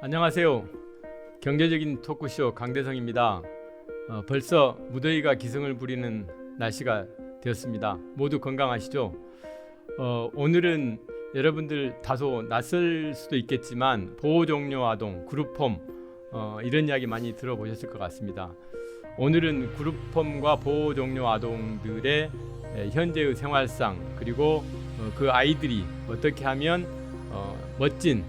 안녕하세요. 경제적인 토크쇼 강대성입니다. 벌써 무더위가 기승을 부리는 날씨가 되었습니다. 모두 건강하시죠? 오늘은 여러분들 다소 낯설 수도 있겠지만 보호종료 아동, 그룹홈 이런 이야기 많이 들어보셨을 것 같습니다. 오늘은 그룹홈과 보호종료 아동들의 현재의 생활상 그리고 그 아이들이 어떻게 하면 멋진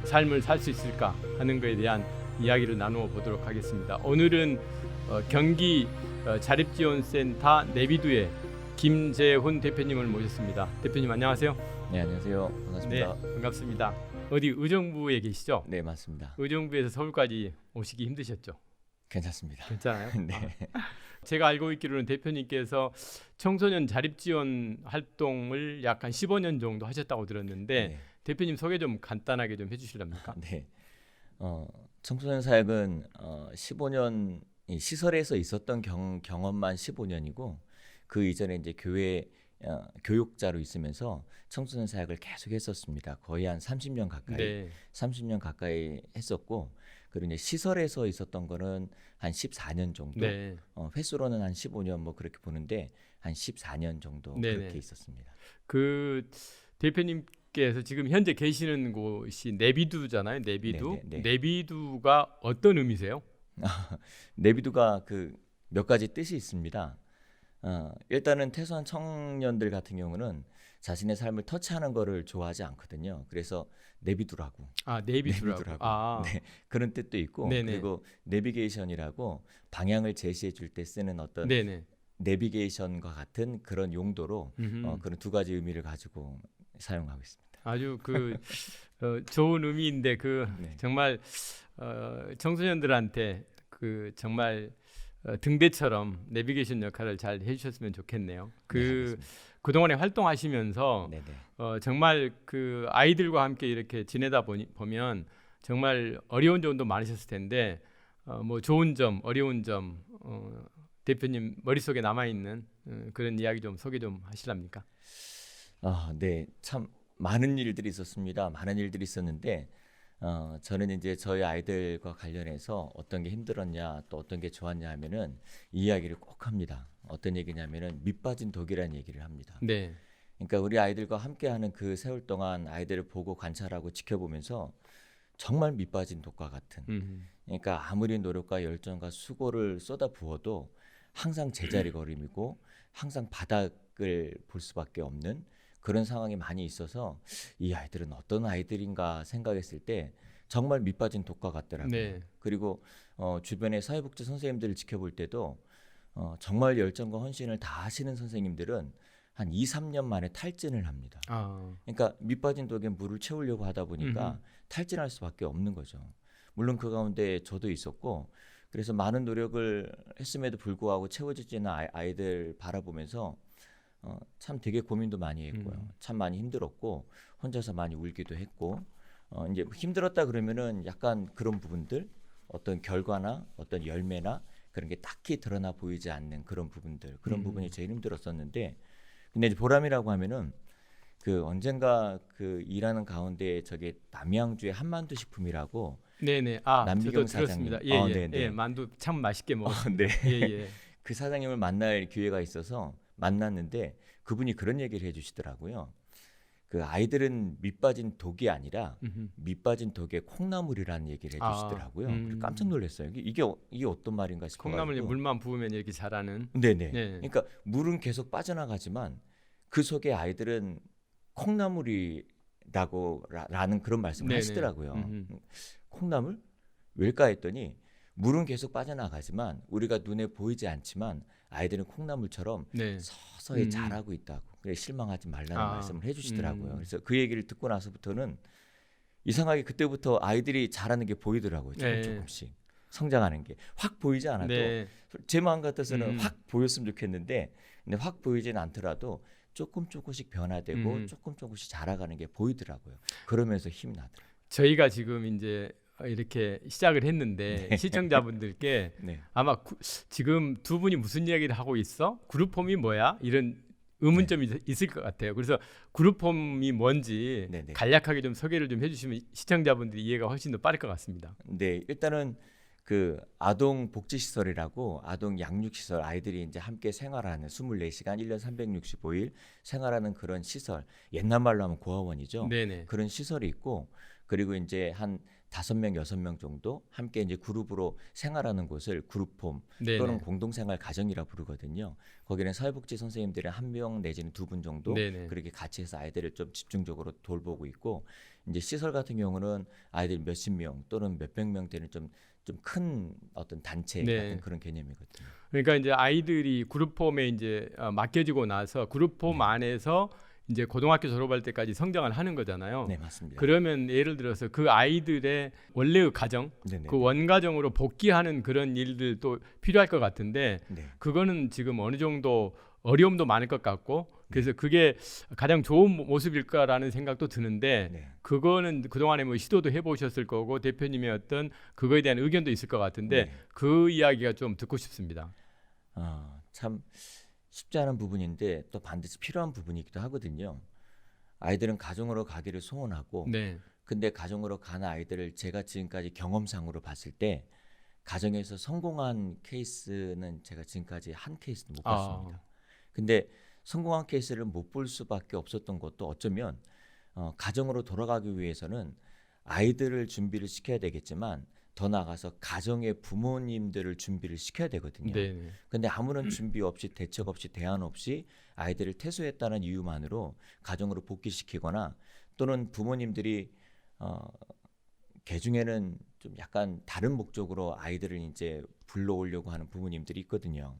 삶을 살 수 있을까 하는 것에 대한 이야기를 나누어 보도록 하겠습니다. 오늘은 경기 자립지원센터 내비두의 김재훈 대표님을 모셨습니다. 대표님 안녕하세요. 네, 안녕하세요. 반갑습니다. 네, 반갑습니다. 어디 의정부에 계시죠? 네, 맞습니다. 의정부에서 서울까지 오시기 힘드셨죠? 괜찮습니다. 괜찮아요? 네. 제가 알고 있기로는 대표님께서 청소년 자립지원 활동을 약 한 15년 정도 하셨다고 들었는데 네. 대표님 소개 좀 간단하게 좀 해주실랍니까? 네. 청소년 사역은 15년 시설에서 있었던 경험만 15년이고 그 이전에 이제 교회 교육자로 있으면서 청소년 사역을 계속 했었습니다. 거의 한 30년 가까이, 네. 30년 가까이 했었고, 그리고 이제 시설에서 있었던 거는 한 14년 정도, 네. 횟수로는 한 15년 뭐 그렇게 보는데 한 14년 정도 네네. 그렇게 있었습니다. 그 대표님께서 지금 현재 계시는 곳이 내비두잖아요. 내비두. 네네네. 내비두가 어떤 의미세요? 내비두가 그 몇 가지 뜻이 있습니다. 일단은 퇴소한 청년들 같은 경우는 자신의 삶을 터치하는 거를 좋아하지 않거든요. 그래서 내비두라고. 아, 내비두라고. 내비두라고. 아, 네, 그런 뜻도 있고, 네네. 그리고 내비게이션이라고 방향을 제시해 줄 때 쓰는 어떤 네네. 내비게이션과 같은 그런 용도로 그런 두 가지 의미를 가지고 사용하고 있습니다. 아주 그 좋은 의미인데 그 네. 정말 청소년들한테 그 정말 등대처럼 내비게이션 역할을 잘 해주셨으면 좋겠네요. 네, 알겠습니다. 그동안에 활동하시면서 네네. 정말 그 아이들과 함께 이렇게 지내다 보면 정말 어려운 점도 많으셨을 텐데 뭐 좋은 점, 어려운 점 대표님 머릿속에 남아있는 그런 이야기 좀 소개 좀 하실랍니까? 네, 참 많은 일들이 있었습니다. 많은 일들이 있었는데 저는 이제 저희 아이들과 관련해서 어떤 게 힘들었냐 또 어떤 게 좋았냐 하면은 이 이야기를 꼭 합니다. 어떤 얘기냐면은 밑빠진 독이라는 얘기를 합니다. 네. 그러니까 우리 아이들과 함께하는 그 세월 동안 아이들을 보고 관찰하고 지켜보면서 정말 밑빠진 독과 같은, 그러니까 아무리 노력과 열정과 수고를 쏟아 부어도 항상 제자리걸음이고 항상 바닥을 볼 수밖에 없는 그런 상황이 많이 있어서 이 아이들은 어떤 아이들인가 생각했을 때 정말 밑빠진 독과 같더라고요. 네. 그리고 주변의 사회복지 선생님들을 지켜볼 때도 정말 열정과 헌신을 다 하시는 선생님들은 한 2, 3년 만에 탈진을 합니다. 아, 그러니까 밑빠진 독에 물을 채우려고 하다 보니까 탈진할 수밖에 없는 거죠. 물론 그 가운데 저도 있었고, 그래서 많은 노력을 했음에도 불구하고 채워지지는 아이들 바라보면서 참 되게 고민도 많이 했고요. 참 많이 힘들었고 혼자서 많이 울기도 했고, 이제 힘들었다 그러면은 약간 그런 부분들, 어떤 결과나 어떤 열매나 그런 게 딱히 드러나 보이지 않는 그런 부분들, 그런 부분이 제일 힘들었었는데, 근데 이제 보람이라고 하면은 그 언젠가 그 일하는 가운데 저게 남양주의 한만두 식품이라고 네네. 남미경 저도 들었습니다. 사장님. 예, 네네. 예, 만두 참 맛있게 먹었습니다. 네. 예, 예. 그 사장님을 만날 기회가 있어서 만났는데 그분이 그런 얘기를 해주시더라고요. 그 아이들은 밑빠진 독이 아니라 밑빠진 독에 콩나물이라는 얘기를 해주시더라고요. 그래서 깜짝 놀랐어요. 이게 어떤 말인가 싶어가지고. 콩나물 물만 부으면 이렇게 자라는. 네네. 네. 그러니까 물은 계속 빠져나가지만 그 속에 아이들은 콩나물이라는 그런 말씀을 네네. 하시더라고요. 콩나물? 왜일까 했더니 물은 계속 빠져나가지만 우리가 눈에 보이지 않지만 아이들은 콩나물처럼 네. 서서히 자라고 있다고. 그래 실망하지 말라는 말씀을 해주시더라고요. 그래서 그 얘기를 듣고 나서부터는 이상하게 그때부터 아이들이 자라는 게 보이더라고요. 네. 조금씩 성장하는 게 확 보이지 않아도 네. 제 마음 같아서는 확 보였으면 좋겠는데, 근데 확 보이지는 않더라도 조금씩 변화되고 조금씩 자라가는 게 보이더라고요. 그러면서 힘이 나더라고요. 저희가 지금 이제 이렇게 시작을 했는데 시청자분들께 네. 아마 지금 두 분이 무슨 이야기를 하고 있어? 그룹홈이 뭐야? 이런 의문점이 있을 것 같아요. 그래서 그룹홈이 뭔지 네네. 간략하게 좀 소개를 좀 해주시면 시청자분들이 이해가 훨씬 더 빠를 것 같습니다. 네, 일단은 그 아동 복지 시설이라고 아동 양육 시설 아이들이 이제 함께 생활하는 24시간 1년 365일 생활하는 그런 시설. 옛날 말로 하면 고아원이죠. 네네. 그런 시설이 있고 그리고 이제 한 5명, 6명 정도 함께 이제 그룹으로 생활하는 곳을 그룹홈 또는 네네. 공동생활 가정이라 부르거든요. 거기는 사회복지 선생님들이 1명 내지는 2분 정도 네네. 그렇게 같이 해서 아이들을 좀 집중적으로 돌보고 있고 이제 시설 같은 경우는 아이들 몇십 명 또는 몇백 명 되는 좀 큰 어떤 단체 네. 같은 그런 개념이거든요. 그러니까 이제 아이들이 그룹홈에 이제 맡겨지고 나서 그룹홈 네. 안에서 이제 고등학교 졸업할 때까지 성장을 하는 거잖아요. 네, 맞습니다. 그러면 예를 들어서 그 아이들의 원래의 가정, 네네. 그 원가정으로 복귀하는 그런 일들도 필요할 것 같은데 네. 그거는 지금 어느 정도 어려움도 많을 것 같고 그래서 네. 그게 가장 좋은 모습일까라는 생각도 드는데 네. 그거는 그동안에 뭐 시도도 해보셨을 거고 대표님의 어떤 그거에 대한 의견도 있을 것 같은데 네. 그 이야기가 좀 듣고 싶습니다. 참 쉽지 않은 부분인데 또 반드시 필요한 부분이기도 하거든요. 아이들은 가정으로 가기를 소원하고 네. 근데 가정으로 가는 아이들을 제가 지금까지 경험상으로 봤을 때 가정에서 성공한 케이스는 제가 지금까지 한 케이스도 못 봤습니다. 근데 성공한 케이스를 못 볼 수밖에 없었던 것도 어쩌면 가정으로 돌아가기 위해서는 아이들을 준비를 시켜야 되겠지만 더 나아가서 가정의 부모님들을 준비를 시켜야 되거든요. 네. 근데 아무런 준비 없이 대책 없이 대안 없이 아이들을 퇴소했다는 이유만으로 가정으로 복귀시키거나 또는 부모님들이 개중에는 좀 약간 다른 목적으로 아이들을 이제 불러오려고 하는 부모님들이 있거든요.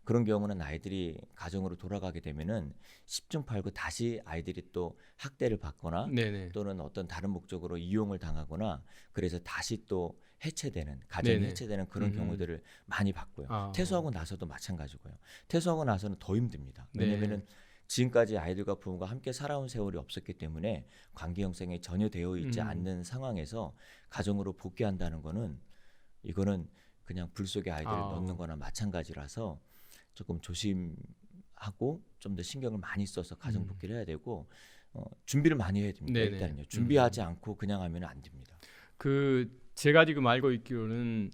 그런 경우는 아이들이 가정으로 돌아가게 되면은 10중 8구 다시 아이들이 또 학대를 받거나 네네. 또는 어떤 다른 목적으로 이용을 당하거나 그래서 다시 또 해체되는 가정이 네네. 해체되는 그런 경우들을 많이 봤고요. 아. 퇴소하고 나서도 마찬가지고요. 퇴소하고 나서는 더 힘듭니다. 네. 왜냐면은 지금까지 아이들과 부모가 함께 살아온 세월이 없었기 때문에 관계 형성이 전혀 되어 있지 않는 상황에서 가정으로 복귀한다는 거는 이거는 그냥 불 속에 아이들을 넣는 거나 마찬가지라서 조금 조심하고 좀 더 신경을 많이 써서 가정 복귀를 해야 되고 준비를 많이 해야 됩니다. 네네. 일단요. 준비하지 않고 그냥 하면 안 됩니다. 그 제가 지금 알고 있기로는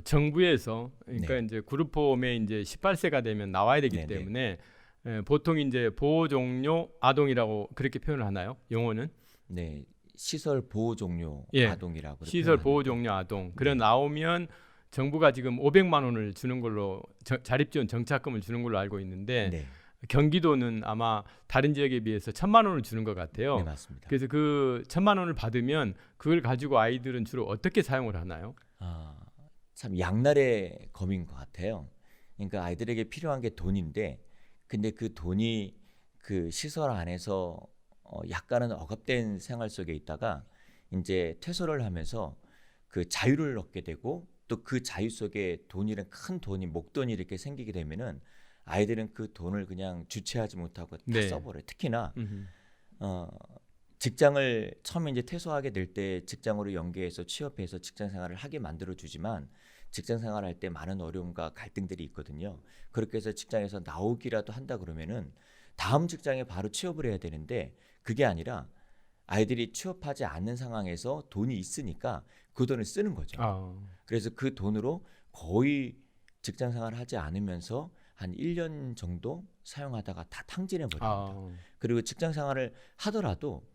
정부에서 그러니까 네. 이제 그룹홈에 이제 18세가 되면 나와야 되기 네네. 때문에 보통 이제 보호 종료 아동이라고 그렇게 표현을 하나요? 용어는? 네. 시설 보호 종료 예. 아동이라고 시설 보호 표현하는데. 종료 아동. 그래 네. 나오면 정부가 지금 500만 원을 주는 걸로 자립지원 정착금을 주는 걸로 알고 있는데 네. 경기도는 아마 다른 지역에 비해서 1,000만 원을 주는 것 같아요. 네, 맞습니다. 그래서 그 1,000만 원을 받으면 그걸 가지고 아이들은 주로 어떻게 사용을 하나요? 참 양날의 검인 것 같아요. 그러니까 아이들에게 필요한 게 돈인데 근데 그 돈이 그 시설 안에서 약간은 억압된 생활 속에 있다가 이제 퇴소를 하면서 그 자유를 얻게 되고 또 그 자유 속에 돈이란 큰 돈이 목돈이 이렇게 생기게 되면은 아이들은 그 돈을 그냥 주체하지 못하고 다 네. 써버려요. 특히나 직장을 처음에 이제 퇴소하게 될 때 직장으로 연계해서 취업해서 직장 생활을 하게 만들어 주지만 직장 생활할 때 많은 어려움과 갈등들이 있거든요. 그렇게 해서 직장에서 나오기라도 한다 그러면은 다음 직장에 바로 취업을 해야 되는데 그게 아니라 아이들이 취업하지 않는 상황에서 돈이 있으니까 그 돈을 쓰는 거죠. 그래서 그 돈으로 거의 직장 생활을 하지 않으면서 한 1년 정도 사용하다가 다 탕진해 버립니다. 그리고 직장 생활을 하더라도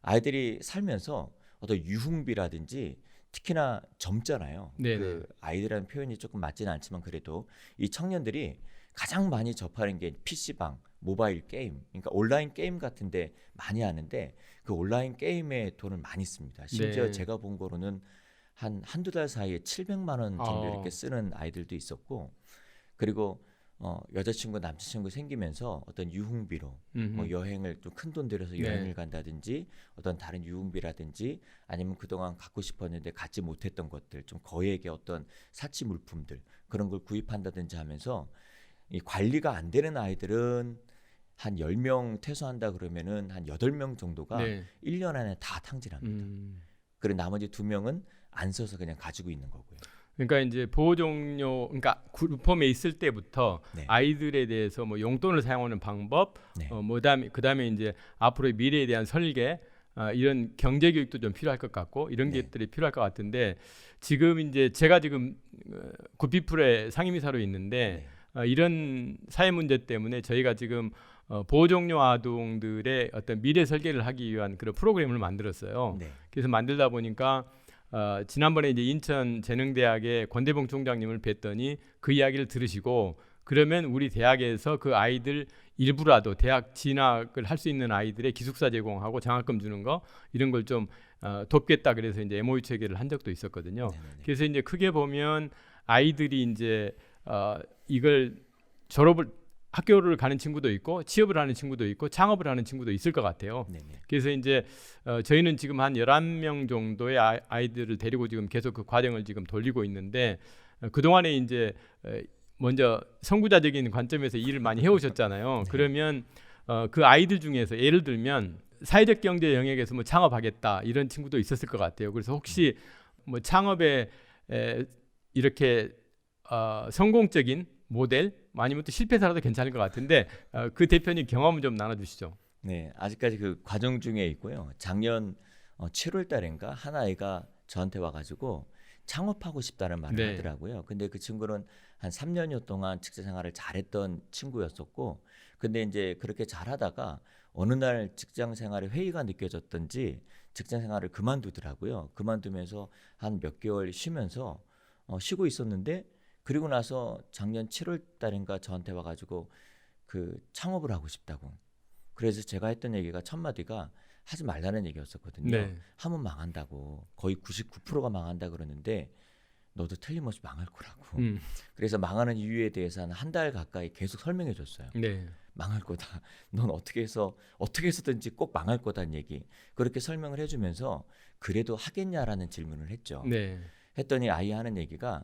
아이들이 살면서 어떤 유흥비라든지 특히나 젊잖아요. 네네. 그 아이들이라는 표현이 조금 맞지는 않지만 그래도 이 청년들이 가장 많이 접하는 게 PC방, 모바일 게임, 그러니까 온라인 게임 같은데 많이 하는데 그 온라인 게임에 돈을 많이 씁니다. 심지어 네. 제가 본 거로는 한두 달 사이에 700만 원 정도 이렇게 쓰는 아이들도 있었고 그리고 여자친구 남자친구 생기면서 어떤 유흥비로 뭐 여행을 좀 큰 돈 들여서 여행을 간다든지 어떤 다른 유흥비라든지 아니면 그동안 갖고 싶었는데 갖지 못했던 것들 좀 거액의 어떤 사치 물품들 그런 걸 구입한다든지 하면서 이 관리가 안 되는 아이들은 한 10명 퇴소한다 그러면은 한 8명 정도가 1년 안에 다 탕진합니다. 그리고 나머지 2명은 안 써서 그냥 가지고 있는 거고요. 그러니까 이제 보호 종료, 그러니까 그룹홈에 있을 때부터 네. 아이들에 대해서 뭐 용돈을 사용하는 방법, 네. 그다음에 이제 앞으로의 미래에 대한 설계, 이런 경제 교육도 좀 필요할 것 같고 이런 네. 것들이 필요할 것 같은데 지금 이제 제가 지금 구피풀의 상임이사로 있는데 네. 이런 사회 문제 때문에 저희가 지금 보호 종료 아동들의 어떤 미래 설계를 하기 위한 그런 프로그램을 만들었어요. 네. 그래서 만들다 보니까 지난번에 이제 인천재능대학의 권대봉 총장님을 뵀더니 그 이야기를 들으시고 그러면 우리 대학에서 그 아이들 일부라도 대학 진학을 할 수 있는 아이들의 기숙사 제공하고 장학금 주는 거 이런 걸 좀 돕겠다 그래서 이제 MOU 체결을 한 적도 있었거든요. 네네네. 그래서 이제 크게 보면 아이들이 이제 이걸 졸업을 학교를 가는 친구도 있고 취업을 하는 친구도 있고 창업을 하는 친구도 있을 것 같아요. 네네. 그래서 이제 저희는 지금 한 11명 정도의 아이들을 데리고 지금 계속 그 과정을 지금 돌리고 있는데 그동안에 이제 먼저 선구자적인 관점에서 일을 많이 해오셨잖아요. 네. 그러면 그 아이들 중에서 예를 들면 사회적 경제 영역에서 뭐 창업하겠다 이런 친구도 있었을 것 같아요. 그래서 혹시 뭐 창업에 이렇게 성공적인 모델 아니면 또 실패사라도 괜찮을 것 같은데 그 대표님 경험을 좀 나눠주시죠. 네, 아직까지 그 과정 중에 있고요. 작년 7월 달인가 한 아이가 저한테 와가지고 창업하고 싶다는 말을 네. 하더라고요. 근데 그 친구는 한 3년여 동안 직장 생활을 잘했던 친구였었고, 근데 이제 그렇게 잘하다가 어느 날 직장 생활에 회의가 느껴졌던지 직장 생활을 그만두더라고요. 그만두면서 한 몇 개월 쉬면서 쉬고 있었는데, 그리고 나서 작년 7월 달인가 저한테 와가지고 그 창업을 하고 싶다고. 그래서 제가 했던 얘기가 첫 마디가 하지 말라는 얘기였었거든요. 네. 하면 망한다고. 거의 99%가 망한다 그러는데 너도 틀림없이 망할 거라고. 음. 그래서 망하는 이유에 대해서 한 달 가까이 계속 설명해 줬어요. 네. 망할 거다. 넌 어떻게 해서든지 꼭 망할 거다는 얘기. 그렇게 설명을 해주면서 그래도 하겠냐라는 질문을 했죠. 네. 했더니 아이 하는 얘기가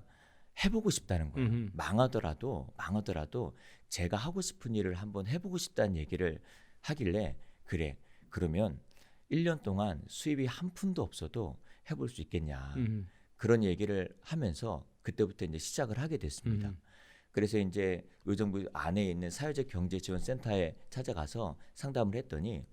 해보고 싶다는 거예요. 음흠. 망하더라도 제가 하고 싶은 일을 한번 해보고 싶다는 얘기를 하길래 그래. 그러면 1년 동안 수입이 한 푼도 없어도 해볼 수 있겠냐. 그런 얘기를 하면서 그때부터 이제 시작을 하게 됐습니다. 그래서 이제 의정부 안에 있는 사회적 경제지원센터에 찾아가서 상담을 했더니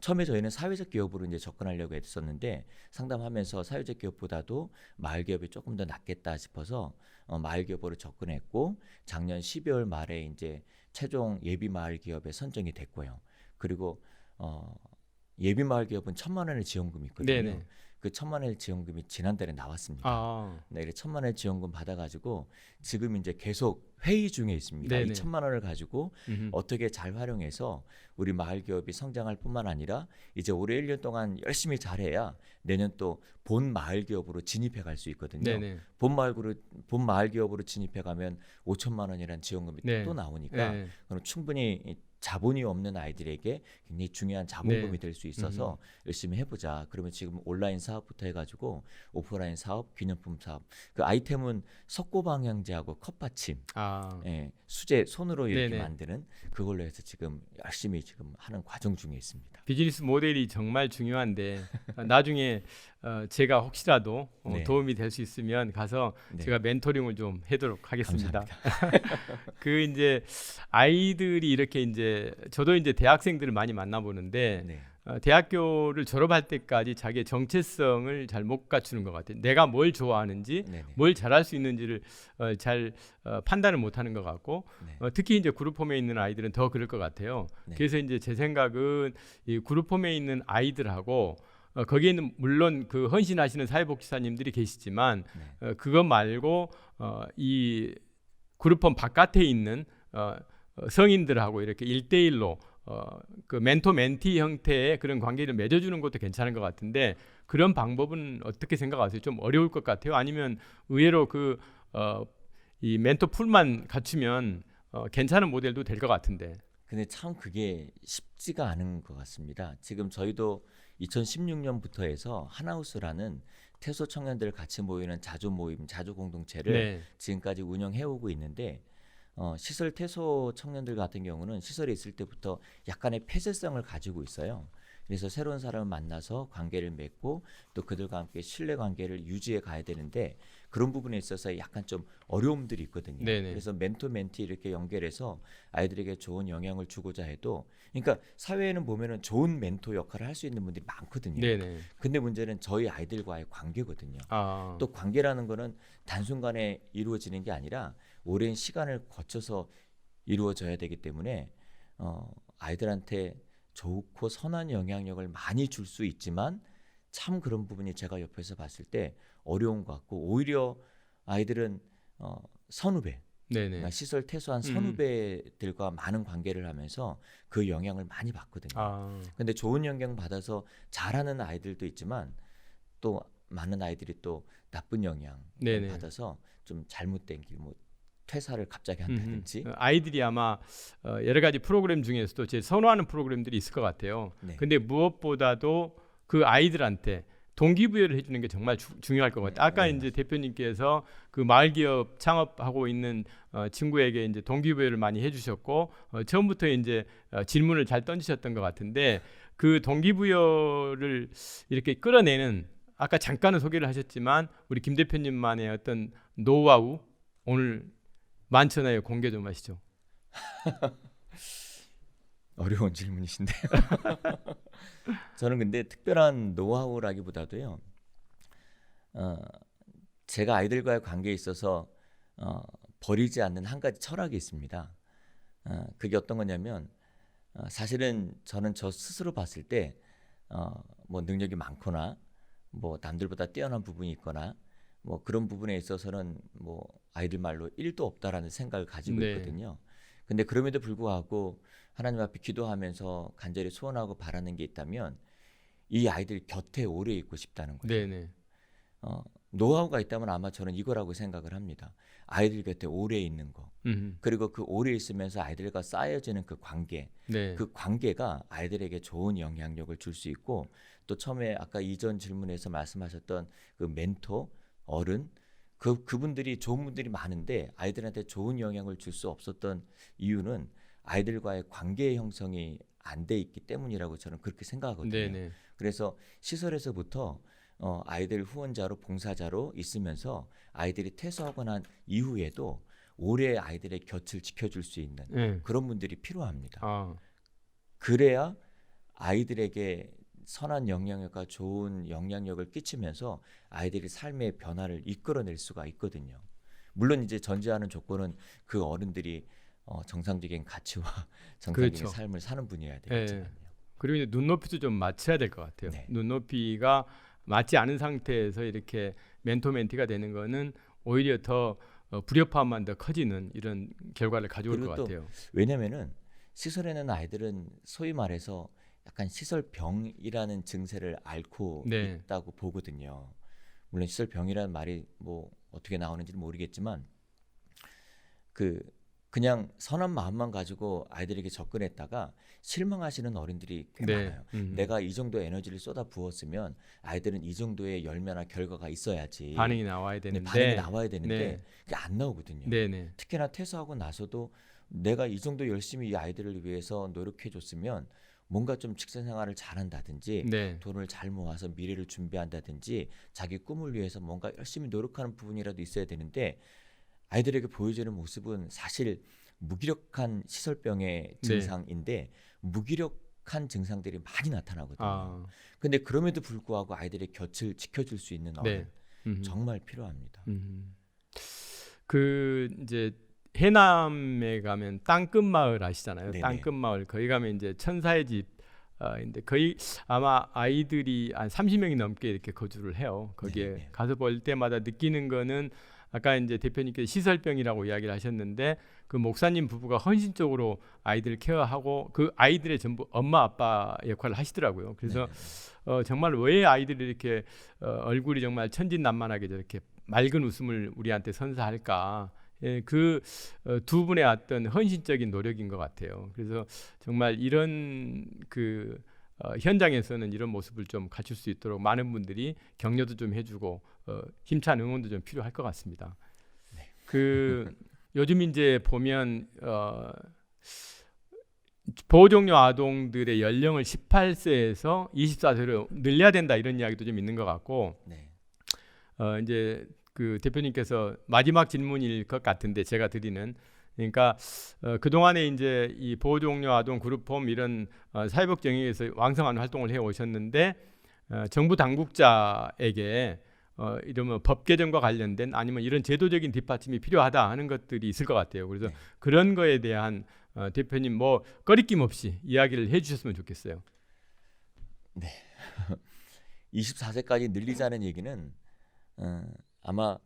처음에 저희는 사회적 기업으로 이제 접근하려고 했었는데 상담하면서 사회적 기업보다도 마을 기업이 조금 더 낫겠다 싶어서 마을 기업으로 접근했고 작년 12월 말에 이제 최종 예비 마을 기업에 선정이 됐고요. 그리고 예비 마을 기업은 1,000만 원의 지원금이 있거든요. 네네. 그 1,000만 원의 지원금이 지난달에 나왔습니다. 네, 1,000만 원의 지원금 받아가지고 지금 이제 계속 회의 중에 있습니다. 네네. 이 1,000만 원을 가지고 음흠. 어떻게 잘 활용해서 우리 마을 기업이 성장할 뿐만 아니라 이제 올해 1년 동안 열심히 잘해야 내년 또 본 마을 기업으로 진입해 갈 수 있거든요. 네네. 본 마을 기업으로 진입해 가면 5천만 원이라는 지원금이 네. 또 나오니까 네. 그럼 충분히 자본이 없는 아이들에게 굉장히 중요한 자본금이 네. 될 수 있어서 열심히 해보자. 그러면 지금 온라인 사업부터 해가지고 오프라인 사업, 기념품 사업. 그 아이템은 석고방향제하고 컵받침, 예, 수제 손으로 이렇게 네네. 만드는 그걸로 해서 지금 열심히 지금 하는 과정 중에 있습니다. 비즈니스 모델이 정말 중요한데 나중에 제가 혹시라도 네. 도움이 될 수 있으면 가서 네. 제가 멘토링을 좀 해도록 하겠습니다. 감사합니다. 그 이제 아이들이 이렇게 이제 저도 이제 대학생들을 많이 만나보는데 네. 대학교를 졸업할 때까지 자기의 정체성을 잘 못 갖추는 것 같아요. 내가 뭘 좋아하는지, 네네. 뭘 잘할 수 있는지를 잘 판단을 못하는 것 같고, 네. 특히 이제 그룹홈에 있는 아이들은 더 그럴 것 같아요. 네. 그래서 이제 제 생각은 이 그룹홈에 있는 아이들하고 거기에는 물론 그 헌신하시는 사회복지사님들이 계시지만 네. 그것 말고 이 그룹홈 바깥에 있는 성인들하고 이렇게 1대1로 그 멘토 멘티 형태의 그런 관계를 맺어주는 것도 괜찮은 것 같은데 그런 방법은 어떻게 생각하세요? 좀 어려울 것 같아요? 아니면 의외로 이 멘토 풀만 갖추면 괜찮은 모델도 될 것 같은데. 근데 참 그게 쉽지가 않은 것 같습니다. 지금 저희도 2016년부터 해서 하나우스라는 태소 청년들 같이 모이는 자조 모임, 자조 공동체를 네. 지금까지 운영해 오고 있는데 시설 태소 청년들 같은 경우는 시설에 있을 때부터 약간의 폐쇄성을 가지고 있어요. 그래서 새로운 사람을 만나서 관계를 맺고 또 그들과 함께 신뢰 관계를 유지해 가야 되는데 그런 부분에 있어서 약간 좀 어려움들이 있거든요. 네네. 그래서 멘토 멘티 이렇게 연결해서 아이들에게 좋은 영향을 주고자 해도 그러니까 사회에는 보면은 좋은 멘토 역할을 할 수 있는 분들이 많거든요. 네네. 근데 문제는 저희 아이들과의 관계거든요. 아, 또 관계라는 거는 단순간에 이루어지는 게 아니라 오랜 시간을 거쳐서 이루어져야 되기 때문에 아이들한테 좋고 선한 영향력을 많이 줄 수 있지만 참 그런 부분이 제가 옆에서 봤을 때 어려운 것 같고 오히려 아이들은 선후배 네네. 그러니까 시설 퇴소한 선후배들과 많은 관계를 하면서 그 영향을 많이 받거든요. 아, 근데 좋은 영향 받아서 잘하는 아이들도 있지만 또 많은 아이들이 또 나쁜 영향을 네네. 받아서 좀 잘못된 길, 뭐 퇴사를 갑자기 한다든지. 아이들이 아마 여러 가지 프로그램 중에서도 제 선호하는 프로그램들이 있을 것 같아요. 네. 근데 무엇보다도 그 아이들한테 동기부여를 해주는 게 정말 중요할 것 같아요. 아까 네, 이제 대표님께서 그 마을 기업 창업하고 있는 친구에게 이제 동기부여를 많이 해주셨고 처음부터 이제 질문을 잘 던지셨던 것 같은데 그 동기부여를 이렇게 끌어내는 아까 잠깐은 소개를 하셨지만 우리 김 대표님만의 어떤 노하우 오늘 많잖아요. 공개 좀 하시죠. 어려운 질문이신데요. 저는 근데 특별한 노하우라기보다도요. 제가 아이들과의 관계에 있어서 버리지 않는 한 가지 철학이 있습니다. 그게 어떤 거냐면 사실은 저는 저 스스로 봤을 때 뭐 능력이 많거나 뭐 남들보다 뛰어난 부분이 있거나 뭐 그런 부분에 있어서는 뭐 아이들 말로 1도 없다라는 생각을 가지고 네. 있거든요. 근데 그럼에도 불구하고 하나님 앞에 기도하면서 간절히 소원하고 바라는 게 있다면 이 아이들 곁에 오래 있고 싶다는 거죠. 네네. 노하우가 있다면 아마 저는 이거라고 생각을 합니다. 아이들 곁에 오래 있는 거. 그리고 그 오래 있으면서 아이들과 쌓여지는 그 관계. 네. 그 관계가 아이들에게 좋은 영향력을 줄 수 있고 또 처음에 아까 이전 질문에서 말씀하셨던 그 멘토, 어른 그분들이 좋은 분들이 많은데 아이들한테 좋은 영향을 줄 수 없었던 이유는 아이들과의 관계 형성이 안 돼 있기 때문이라고 저는 그렇게 생각하거든요. 네네. 그래서 시설에서부터 아이들 후원자로 봉사자로 있으면서 아이들이 퇴소하고 난 이후에도 오래 아이들의 곁을 지켜줄 수 있는 네. 그런 분들이 필요합니다. 아, 그래야 아이들에게 선한 영향력과 좋은 영향력을 끼치면서 아이들이 삶의 변화를 이끌어낼 수가 있거든요. 물론 이제 전제하는 조건은 그 어른들이 정상적인 가치와 정상적인 그렇죠. 삶을 사는 분이어야 되겠지만요. 그리고 이제 눈높이도 좀 맞춰야 될 것 같아요. 네. 눈높이가 맞지 않은 상태에서 이렇게 멘토 멘티가 되는 거는 오히려 더 불협화음만 더 커지는 이런 결과를 가져올 것 그리고 또 같아요. 왜냐면은 시설에는 아이들은 소위 말해서 약간 시설병이라는 증세를 앓고 네. 있다고 보거든요. 물론 시설병이라는 말이 뭐 어떻게 나오는지는 모르겠지만 그냥 선한 마음만 가지고 아이들에게 접근했다가 실망하시는 어른들이 꽤 네. 많아요. 내가 이 정도 에너지를 쏟아 부었으면 아이들은 이 정도의 열매나 결과가 있어야지 반응이 나와야 네, 되는데 반응이 나와야 되는데 네. 그게 안 나오거든요. 네네. 특히나 퇴소하고 나서도 내가 이 정도 열심히 이 아이들을 위해서 노력해 줬으면 뭔가 좀 직장 생활을 잘한다든지 네. 돈을 잘 모아서 미래를 준비한다든지 자기 꿈을 위해서 뭔가 열심히 노력하는 부분이라도 있어야 되는데 아이들에게 보여주는 모습은 사실 무기력한 시설병의 증상인데 무기력한 증상들이 많이 나타나거든요. 아, 근데 그럼에도 불구하고 아이들의 곁을 지켜줄 수 있는 어른 네. 정말 필요합니다. 그 이제 해남에 가면 땅끝 마을 아시잖아요. 네네. 땅끝 마을 거기 가면 이제 천사의 집 인데 거의 아마 아이들이 한 30명이 넘게 이렇게 거주를 해요. 거기에 네네. 가서 볼 때마다 느끼는 거는 아까 이제 대표님께서 시설병이라고 이야기를 하셨는데 그 목사님 부부가 헌신적으로 아이들을 케어하고 그 아이들의 전부 엄마 아빠 역할을 하시더라고요. 그래서 정말 왜 아이들이 이렇게 얼굴이 정말 천진난만하게 저렇게 맑은 웃음을 우리한테 선사할까? 예, 그 두 분의 어떤 헌신적인 노력인 것 같아요. 그래서 정말 이런 그 현장에서는 이런 모습을 좀 갖출 수 있도록 많은 분들이 격려도 좀 해주고 힘찬 응원도 좀 필요할 것 같습니다. 네. 그 요즘 이제 보면 보호종료 아동들의 연령을 18세에서 24세로 늘려야 된다 이런 이야기도 좀 있는 것 같고 네. 이제 그 대표님께서 마지막 질문일 것 같은데 제가 드리는 그러니까 그동안에 이제 이 보호종료 아동 그룹홈 이런 사회복 영역에서 왕성한 활동을 해 오셨는데 정부 당국자에게 이러면 법 개정과 관련된 아니면 이런 제도적인 뒷받침이 필요하다 하는 것들이 있을 것 같아요. 그래서 네. 그런 거에 대한 대표님 뭐 꺼리낌 없이 이야기를 해주셨으면 좋겠어요. 24세까지 늘리자는 얘기는 아마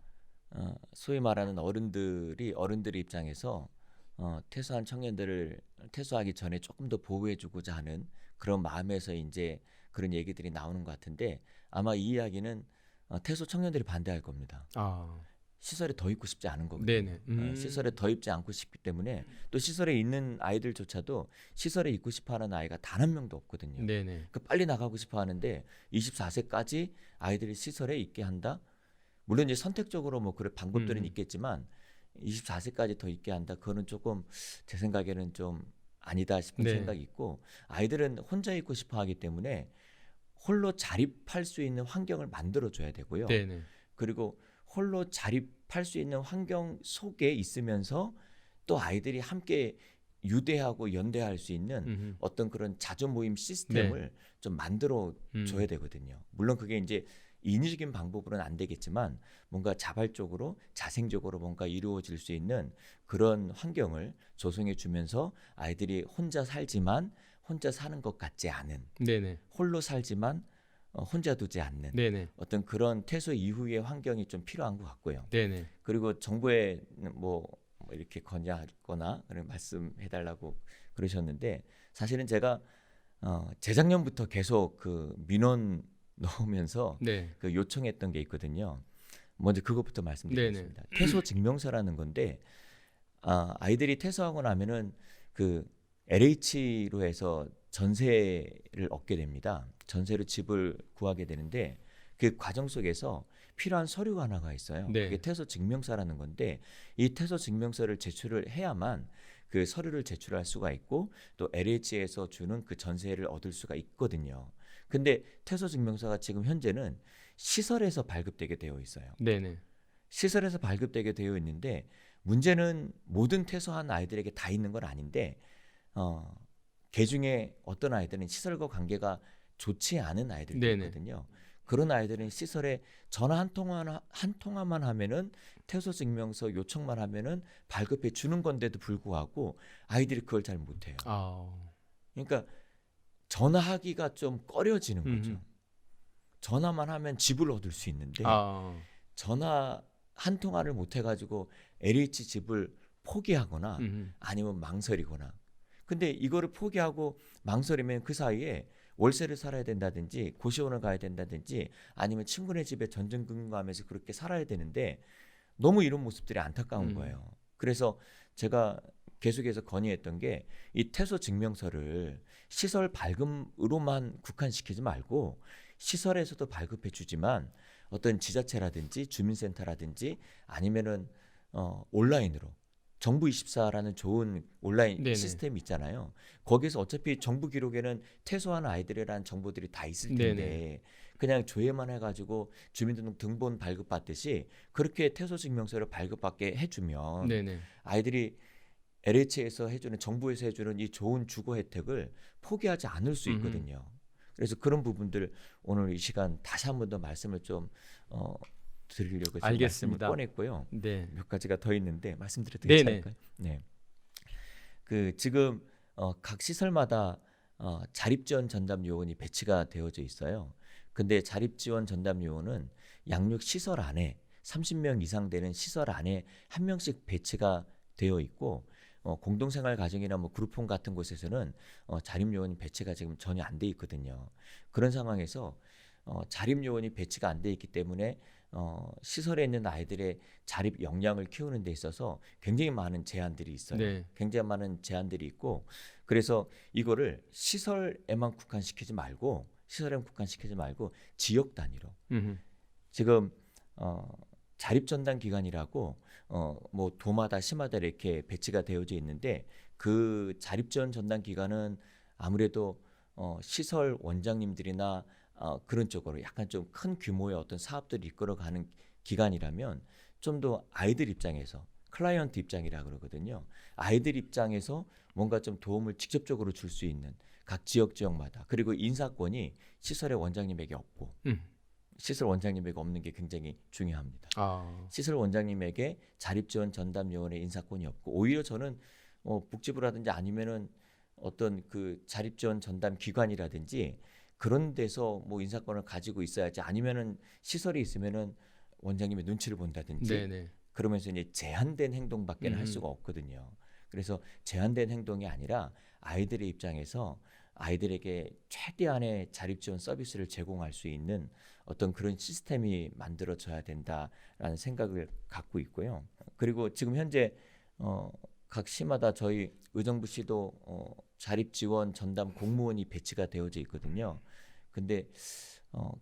소위 말하는 어른들의 입장에서 퇴소한 청년들을 퇴소하기 전에 조금 더 보호해주고자 하는 그런 마음에서 이제 그런 얘기들이 나오는 것 같은데 아마 이 이야기는 퇴소 청년들이 반대할 겁니다. 아, 시설에 더 있고 싶지 않은 거거든요. 네네. 시설에 더 있지 않고 싶기 때문에 또 시설에 있는 아이들조차도 시설에 있고 싶어하는 아이가 단 한 명도 없거든요. 네네. 그 빨리 나가고 싶어하는데 24세까지 아이들이 시설에 있게 한다. 물론 이제 선택적으로 뭐 그런 방법들은 있겠지만 24세까지 더 있게 한다. 그거는 조금 제 생각에는 좀 아니다 싶은 네. 생각이 있고 아이들은 혼자 있고 싶어하기 때문에 홀로 자립할 수 있는 환경을 만들어줘야 되고요. 네네. 그리고 홀로 자립할 수 있는 환경 속에 있으면서 또 아이들이 함께 유대하고 연대할 수 있는 어떤 그런 자조 모임 시스템을 좀 만들어 줘야 되거든요. 물론 그게 이제 인위적인 방법으로는 안 되겠지만 뭔가 자발적으로 자생적으로 뭔가 이루어질 수 있는 그런 환경을 조성해 주면서 아이들이 혼자 살지만 혼자 사는 것 같지 않은 네네. 홀로 살지만 혼자 두지 않는 네네. 어떤 그런 퇴소 이후의 환경이 좀 필요한 것 같고요. 네네. 그리고 정부에 뭐 이렇게 건의하거나 그런 말씀해달라고 그러셨는데 사실은 제가 재작년부터 계속 그 민원 넣으면서 네. 그 요청했던 게 있거든요. 먼저 그것부터 말씀드리겠습니다. 퇴소 증명서라는 건데 아이들이 퇴소하고 나면은 그 LH로 해서 전세를 얻게 됩니다. 전세로 집을 구하게 되는데 그 과정 속에서 필요한 서류가 하나가 있어요. 네. 그게 퇴소 증명서라는 건데 이 퇴소 증명서를 제출을 해야만 그 서류를 제출할 수가 있고 또 LH에서 주는 그 전세를 얻을 수가 있거든요. 근데 퇴소 증명서가 지금 현재는 시설에서 발급되게 되어 있어요. 네네. 시설에서 발급되게 되어 있는데 문제는 모든 퇴소한 아이들에게 다 있는 건 아닌데 그 중에 어떤 아이들은 시설과 관계가 좋지 않은 아이들도 네네. 있거든요. 그런 아이들은 시설에 전화 한 통화만 하면은 퇴소 증명서 요청만 하면은 발급해 주는 건데도 불구하고 아이들이 그걸 잘 못해요. 아. 그러니까 전화하기가 좀 꺼려지는 거죠. 음흠. 전화만 하면 집을 얻을 수 있는데 아. 전화 한 통화를 못 해가지고 LH 집을 포기하거나 음흠. 아니면 망설이거나. 근데 이거를 포기하고 망설이면 그 사이에 월세를 살아야 된다든지 고시원을 가야 된다든지 아니면 친구네 집에 전전긍긍하면서 그렇게 살아야 되는데 너무 이런 모습들이 안타까운 거예요. 그래서 제가 계속해서 건의했던 게 이 퇴소 증명서를 시설 발급으로만 국한시키지 말고 시설에서도 발급해 주지만 어떤 지자체라든지 주민센터라든지 아니면은 온라인으로 정부24라는 좋은 온라인 네네. 시스템이 있잖아요. 거기서 어차피 정부 기록에는 퇴소한 아이들이라는 정보들이 다 있을 텐데 네네. 그냥 조회만 해가지고 주민등록 등본 발급받듯이 그렇게 퇴소 증명서를 발급받게 해주면 네네. 아이들이 LH에서 해주는 정부에서 해주는 이 좋은 주거 혜택을 포기하지 않을 수 있거든요. 그래서 그런 부분들 오늘 이 시간 다시 한 번 더 말씀을 좀 드리려고 지금 알겠습니다. 말씀을 꺼냈고요. 네. 몇 가지가 더 있는데 말씀드려도 네네. 괜찮을까요? 네. 그 지금 각 시설마다 자립지원 전담 요원이 배치가 되어져 있어요. 근데 자립지원 전담 요원은 양육 시설 안에 30명 이상 되는 시설 안에 한 명씩 배치가 되어 있고 공동생활 가정이나 뭐 그룹홈 같은 곳에서는 자립요원이 배치가 지금 전혀 안 돼 있거든요. 그런 상황에서 자립요원이 배치가 안 돼 있기 때문에 시설에 있는 아이들의 자립 역량을 키우는 데 있어서 굉장히 많은 제한들이 있어요. 네. 굉장히 많은 제한들이 있고 그래서 이거를 시설에만 국한시키지 말고 지역 단위로 지금 자립전담 기관이라고 뭐 도마다 시마다 이렇게 배치가 되어져 있는데 그 자립지원 전담 기관은 아무래도 시설 원장님들이나 그런 쪽으로 약간 좀 큰 규모의 어떤 사업들을 이끌어가는 기관이라면 좀 더 아이들 입장에서 클라이언트 입장이라 그러거든요. 아이들 입장에서 뭔가 좀 도움을 직접적으로 줄 수 있는 각 지역마다 그리고 인사권이 시설의 원장님에게 없고 시설 원장님에게 없는 게 굉장히 중요합니다. 시설 원장님에게 자립지원 전담 요원의 인사권이 없고 오히려 저는 복지부라든지 아니면은 어떤 그 자립지원 전담 기관이라든지 그런 데서 뭐 인사권을 가지고 있어야지 아니면은 시설이 있으면은 원장님의 눈치를 본다든지 네네. 그러면서 이제 제한된 행동밖에 할 수가 없거든요. 그래서 제한된 행동이 아니라 아이들의 입장에서 아이들에게 최대한의 자립지원 서비스를 제공할 수 있는 어떤 그런 시스템이 만들어져야 된다라는 생각을 갖고 있고요. 그리고 지금 현재 각 시마다 저희 의정부시도 자립지원 전담 공무원이 배치가 되어져 있거든요. 근데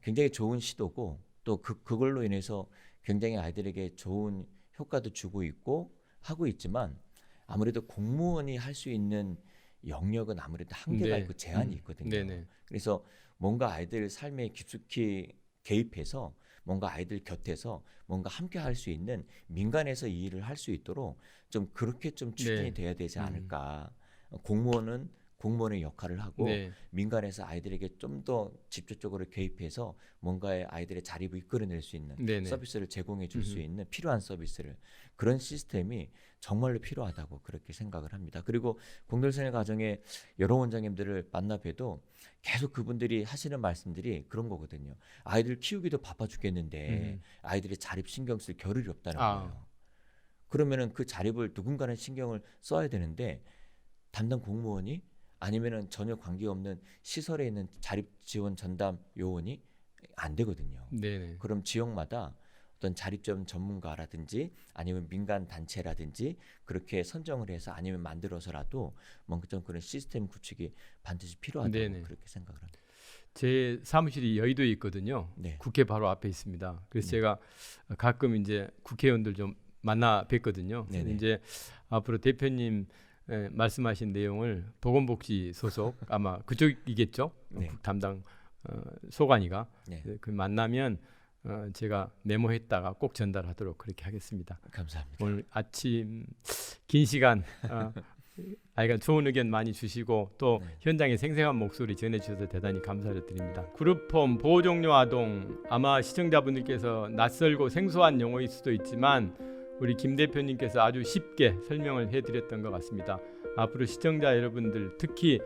굉장히 좋은 시도고 또 그걸로 인해서 굉장히 아이들에게 좋은 효과도 주고 있고 하고 있지만 아무래도 공무원이 할 수 있는 영역은 아무래도 한계가 네. 있고 제한이 있거든요. 네네. 그래서 뭔가 아이들 삶에 깊숙이 개입해서 뭔가 아이들 곁에서 뭔가 함께 할 수 있는 민간에서 이 일을 할 수 있도록 좀 그렇게 좀 추진이 네. 돼야 되지 않을까. 공무원은 공무원의 역할을 하고 네. 민간에서 아이들에게 좀 더 직접적으로 개입해서 뭔가의 아이들의 자립을 이끌어낼 수 있는 네네. 서비스를 제공해 줄 수 있는 필요한 서비스를 그런 시스템이 정말로 필요하다고 그렇게 생각을 합니다. 그리고 공동생활 가정의 여러 원장님들을 만나 봬도 계속 그분들이 하시는 말씀들이 그런 거거든요. 아이들 키우기도 바빠 죽겠는데 아이들의 자립 신경 쓸 겨를이 없다는 거예요. 그러면은 그 자립을 누군가는 신경을 써야 되는데 담당 공무원이 아니면은 전혀 관계없는 시설에 있는 자립 지원 전담 요원이 안 되거든요. 네네. 그럼 지역마다 어떤 자립지원 전문가라든지 아니면 민간 단체라든지 그렇게 선정을 해서 아니면 만들어서라도 뭔가 좀 그런 시스템 구축이 반드시 필요하다고 네네. 그렇게 생각을 합니다. 제 사무실이 여의도에 있거든요. 네. 국회 바로 앞에 있습니다. 그래서 제가 가끔 이제 국회의원들 좀 만나 뵙거든요. 네네. 이제 앞으로 대표님 말씀하신 내용을 보건복지 소속 아마 그쪽이겠죠. 네. 담당 소관이가 네. 그 만나면 제가 메모했다가 꼭 전달하도록 그렇게 하겠습니다. 감사합니다. 오늘 아침 긴 시간 아이가 좋은 의견 많이 주시고 또 현장의 생생한 목소리 전해주셔서 대단히 감사를 드립니다. 그룹홈 보호종료 아동 아마 시청자분들께서 낯설고 생소한 용어일 수도 있지만 우리 김 대표님께서 아주 쉽게 설명을 해드렸던 것 같습니다. 앞으로 시청자 여러분들 특히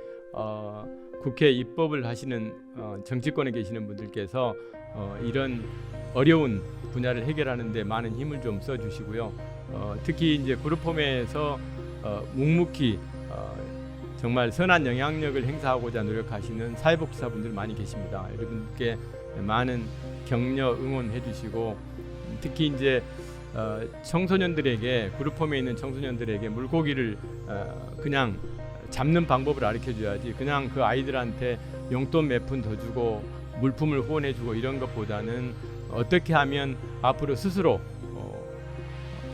국회 입법을 하시는 정치권에 계시는 분들께서 이런 어려운 분야를 해결하는 데 많은 힘을 좀 써주시고요. 특히 이제 그룹홈에서 묵묵히 정말 선한 영향력을 행사하고자 노력하시는 사회복지사분들 많이 계십니다. 여러분께 많은 격려 응원해 주시고 특히 이제 청소년들에게 그룹홈에 있는 청소년들에게 물고기를 그냥 잡는 방법을 가르쳐 줘야지 그냥 그 아이들한테 용돈 몇 푼 더 주고 물품을 후원해 주고 이런 것보다는 어떻게 하면 앞으로 스스로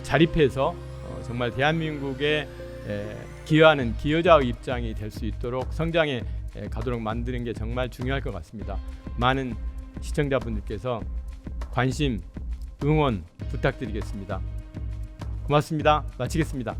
자립해서 정말 대한민국에 기여하는 기여자의 입장이 될 수 있도록 성장에 가도록 만드는 게 정말 중요할 것 같습니다. 많은 시청자분들께서 관심, 응원 부탁드리겠습니다. 고맙습니다. 마치겠습니다.